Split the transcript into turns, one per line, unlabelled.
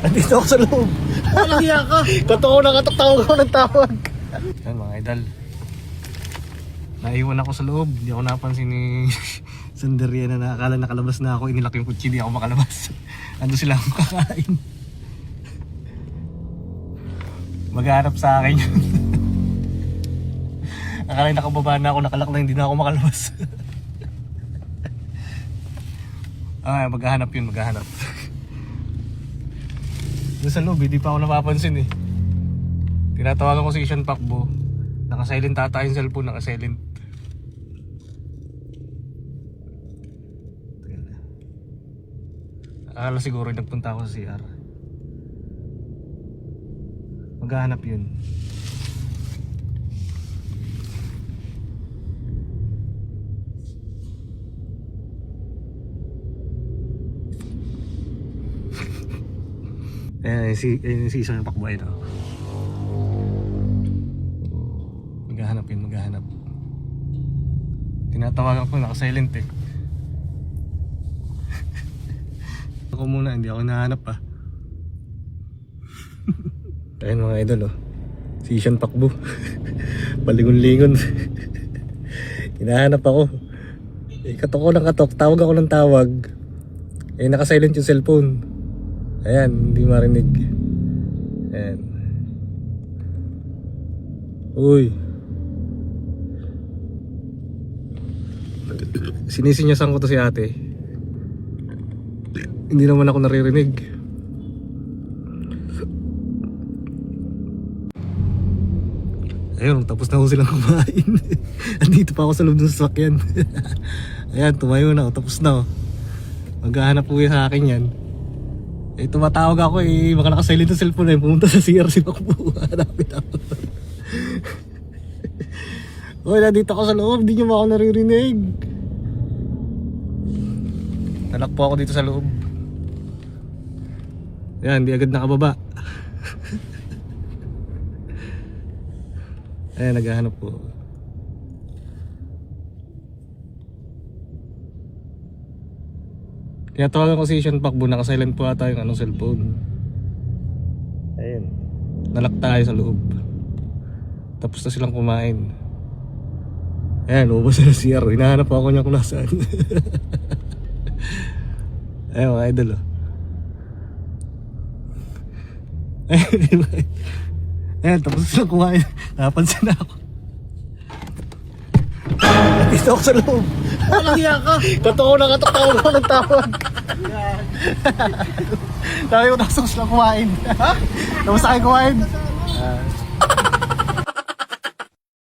Andito ako sa loob.
Walang hiya ka.
Totoo na katok, tawag ako ng tawag. Yan mga idol. Naiwan ako sa loob. Hindi ako napansin ni Sandaria na nakakala nakalabas na ako. Inilak yung kutsi, di ako makalabas. Ando sila akong kakain. Magharap sa akin yun. Akala nakababa na ako, nakalak na, hindi na ako makalabas. Maghahanap yun, maghahanap. Doon sa loob, hindi pa ako napapansin eh. Tinatawagan ko si Sean Pakbo. Naka-silent tata yung cellphone, naka-silent. Akala siguro nagpunta ako sa CR. Maghahanap yun. Ayan si Sean Pakbo ay no. Maghahanap yun, maghahanap. Tinatawagan ko, naka-silent eh. Ako muna, hindi ako nahanap pa. Ayan mga idol oh. Si Sean Pakbo. Palingon-lingon. Hinahanap ako. Katok ko ng katok, tawag ako ng tawag. Naka-silent yung cellphone. Ayan, hindi marinig. Ayan. Uy. Sinisinyasan ko to si ate. Hindi naman ako naririnig. Ayun, tapos na ako silang kumain. Andito pa ako sa loob ng sasakyan. Ayan, tumayo na ako, tapos na ako. Maghahanap po sa akin yan. Tumatawag ako baka nakasilent ng cellphone eh. Pumunta sa CR si Pakbo. Hanapin ako. Uy, nandito ako sa loob, di nyo ba ako naririnig? Talak po ako dito sa loob. Ayan, di agad nakababa. Ayan, naghahanap po. Kaya tawagan ko si Sean Pakbo, naka-silent po ata yung cellphone. Ayan. Nalak tayo sa loob. Tapos na silang kumain. Ayan, ubos na CR. Hinahanap ako niya kung nasaan. Ayan mga idol oh. Ayan, tapos silang kumain. Napansin na ako. Dito ako sa loob.
Walang hiya ka.
Totoo na katok, tawag ako ng tawag. Sabi ko, tapos sila kumain. Ha? Tapos tayo kumain.